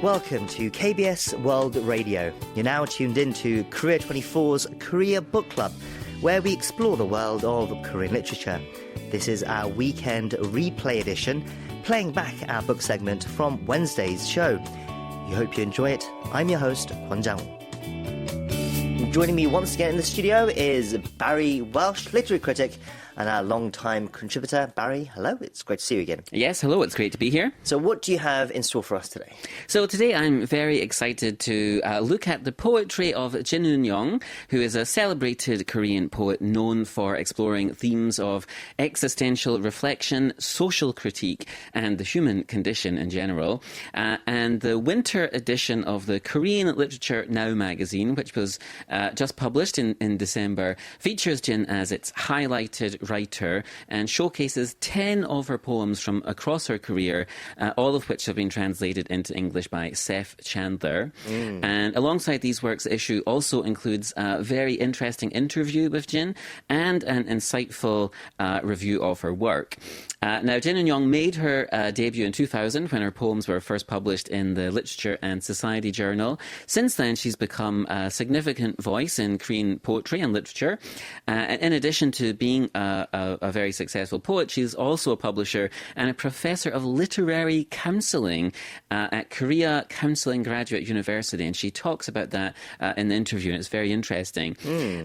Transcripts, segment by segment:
Welcome to KBS World Radio. You're now tuned in to Korea24's Korea Book Club, where we explore the world of Korean literature. This is our weekend replay edition, playing back our book segment from Wednesday's show. We hope you enjoy it. I'm your host, Kwon Jang-woo. Joining me once again in the studio is Barry Welsh, literary critic, and our long-time contributor. Barry, hello, it's great to see you again. Yes, hello, it's great to be here. So what do you have in store for us today? So today I'm very excited to look at the poetry of Jin Eun-young, who is a celebrated Korean poet known for exploring themes of existential reflection, social critique, and the human condition in general. And the winter edition of the Korean Literature Now magazine, which was just published in December, features Jin as its highlighted writer and showcases 10 of her poems from across her career, all of which have been translated into English by Seth Chandler. And alongside these works, the issue also includes a very interesting interview with Jin and an insightful review of her work. Now, Jin Eun-young made her debut in 2000 when her poems were first published in the Literature and Society Journal. Since then, she's become a significant voice in Korean poetry and literature. And in addition to being a very successful poet, she's also a publisher and a professor of literary counselling at Korea Counselling Graduate University. And she talks about that in the interview, and it's very interesting.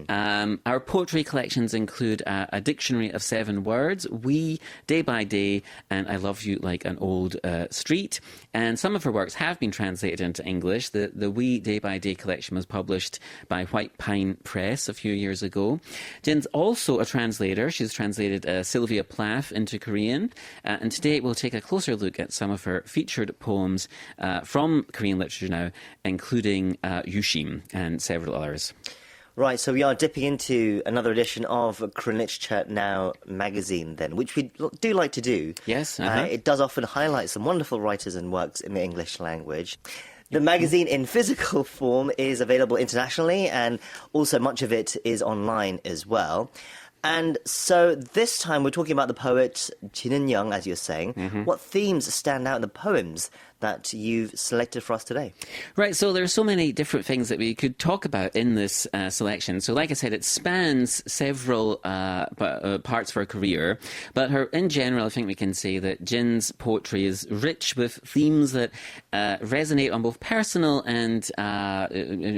Our poetry collections include a dictionary of 7 words, We, Day by Day, and I Love You Like an Old Street. And some of her works have been translated into English. The We, Day by Day collection was published by White Pine Press a few years ago. Jin's also a translator. She's translated Sylvia Plath into Korean. And today we'll take a closer look at some of her featured poems from Korean literature now, including Yushim and several others. Right, so we are dipping into another edition of Korean Literature Now magazine then, which we do like to do. Yes. It does often highlight some wonderful writers and works in the English language. The magazine in physical form is available internationally, and also much of it is online as well. And so this time we're talking about the poet Jin Eun-young, as you're saying. What themes stand out in the poems that you've selected for us today? Right, so there are so many different things that we could talk about in this selection. So like I said, it spans several parts of her career, but in general, I think we can say that Jin's poetry is rich with themes that resonate on both personal and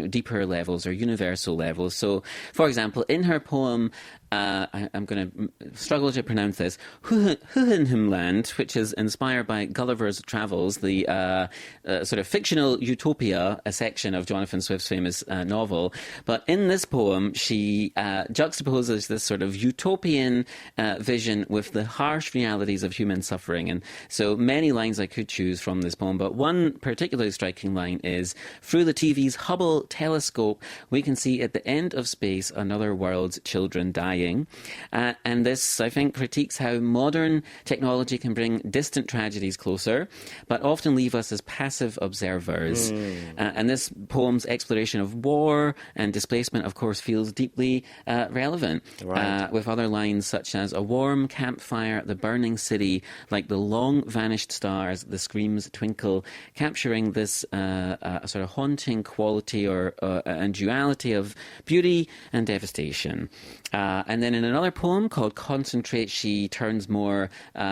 deeper levels or universal levels. So, for example, in her poem, I'm going to struggle to pronounce this, Land, which is inspired by Gulliver's Travels, the sort of fictional utopia, a section of Jonathan Swift's famous novel. But in this poem, she juxtaposes this sort of utopian vision with the harsh realities of human suffering. And so many lines I could choose from this poem, but one particularly striking line is, through the TV's Hubble telescope, we can see at the end of space another world's children dying. And this, I think, critiques how modern technology can bring distant tragedies closer, but often leave us as passive observers. And this poem's exploration of war and displacement, of course, feels deeply relevant, with other lines such as, a warm campfire at the burning city, like the long-vanished stars, the screams twinkle, capturing this sort of haunting quality and duality of beauty and devastation. And then in another poem called Concentrate, she turns more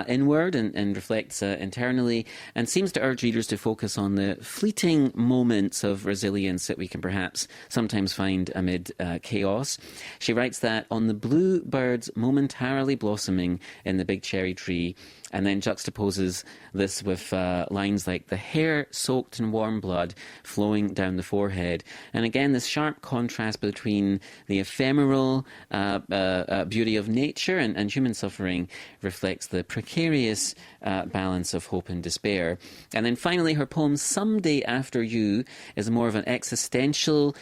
inward and reflects internally, and seems to urge readers to focus on the fleeting moments of resilience that we can perhaps sometimes find amid chaos. She writes that on the blue birds momentarily blossoming in the big cherry tree, and then juxtaposes this with lines like the hair soaked in warm blood flowing down the forehead. And again, this sharp contrast between the ephemeral beauty of nature and human suffering reflects the precarious balance of hope and despair. And then finally, her poem Someday After You is more of an existential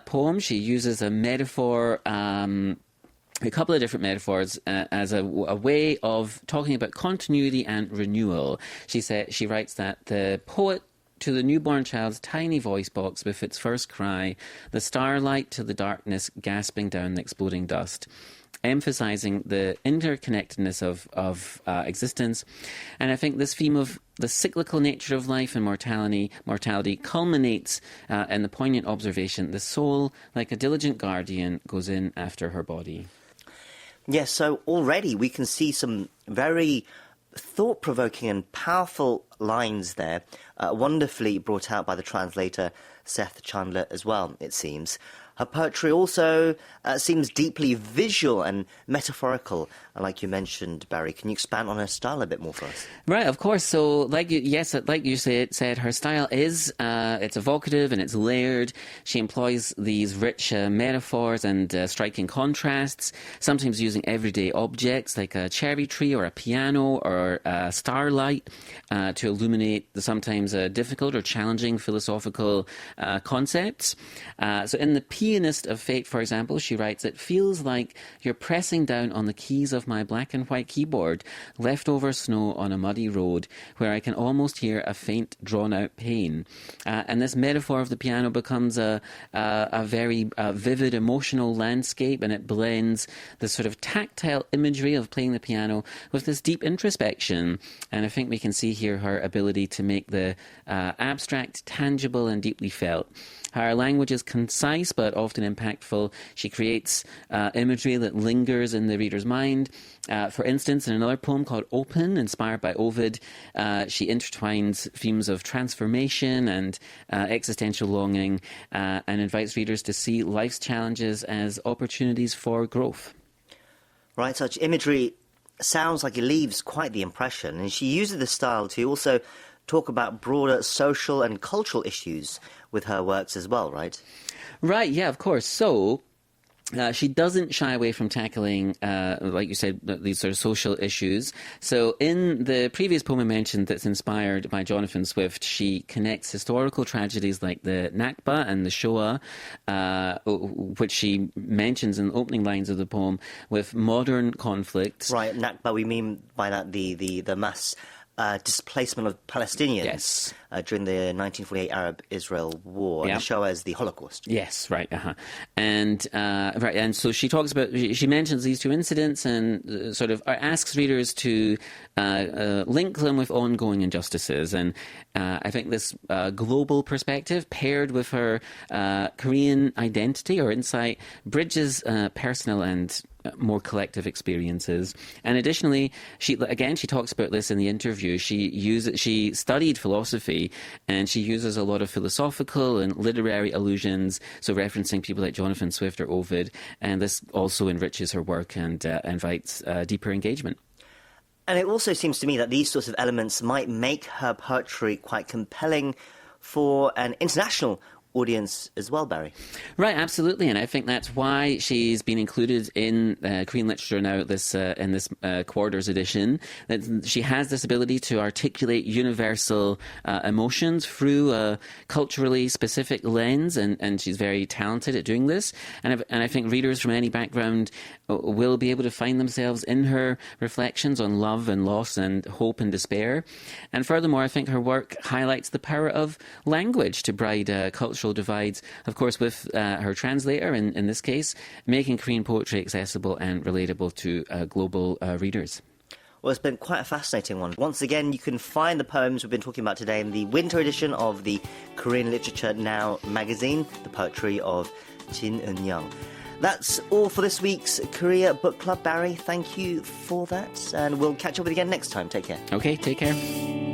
poem. She uses a metaphor, a couple of different metaphors as a way of talking about continuity and renewal. She writes that the poet to the newborn child's tiny voice box with its first cry, the starlight to the darkness gasping down the exploding dust, emphasizing the interconnectedness of existence. And I think this theme of the cyclical nature of life and mortality culminates in the poignant observation, the soul, like a diligent guardian, goes in after her body. Yes, so already we can see some very thought-provoking and powerful lines there, wonderfully brought out by the translator Seth Chandler as well, it seems. Her poetry also seems deeply visual and metaphorical, like you mentioned, Barry. Can you expand on her style a bit more for us? Right, of course. So, like you said, her style is it's evocative and it's layered. She employs these rich metaphors and striking contrasts, sometimes using everyday objects like a cherry tree or a piano or starlight to illuminate the sometimes difficult or challenging philosophical concepts. So, in the Pianist of Fate, for example, she writes, "It feels like you're pressing down on the keys of my black and white keyboard, leftover snow on a muddy road, where I can almost hear a faint, drawn-out pain." And this metaphor of the piano becomes a very vivid, emotional landscape, and it blends the sort of tactile imagery of playing the piano with this deep introspection. And I think we can see here her ability to make the abstract tangible and deeply felt. Her language is concise but often impactful. She creates imagery that lingers in the reader's mind. For instance, in another poem called Open, inspired by Ovid, she intertwines themes of transformation and existential longing and invites readers to see life's challenges as opportunities for growth. Right, such imagery sounds like it leaves quite the impression, and she uses this style to also talk about broader social and cultural issues with her works as well, right? Right, yeah, of course. So she doesn't shy away from tackling, like you said, these sort of social issues. So in the previous poem I mentioned that's inspired by Jonathan Swift, she connects historical tragedies like the Nakba and the Shoah, which she mentions in the opening lines of the poem, with modern conflicts. Right, Nakba, we mean by that the mass displacement of Palestinians. Yes. During the 1948 Arab-Israel War, Yeah. and the show as the Holocaust. Yes, right, and so she talks about. She mentions these two incidents and sort of asks readers to link them with ongoing injustices. And I think this global perspective, paired with her Korean identity or insight, bridges personal and more collective experiences. And additionally, she talks about this in the interview. She studied philosophy, and she uses a lot of philosophical and literary allusions, so referencing people like Jonathan Swift or Ovid, and this also enriches her work and invites deeper engagement. And it also seems to me that these sorts of elements might make her poetry quite compelling for an international audience as well, Barry. Right, absolutely, and I think that's why she's been included in Korean literature now in this quarter's edition. That she has this ability to articulate universal emotions through a culturally specific lens, and she's very talented at doing this. And I think readers from any background will be able to find themselves in her reflections on love and loss and hope and despair. And furthermore, I think her work highlights the power of language to bride cultural divides, of course, with her translator, in this case, making Korean poetry accessible and relatable to global readers. Well, it's been quite a fascinating one. Once again, you can find the poems we've been talking about today in the winter edition of the Korean Literature Now magazine, the poetry of Jin Eun-young. That's all for this week's Korea Book Club. Barry, thank you for that, and we'll catch up with you again next time. Take care. Okay, take care.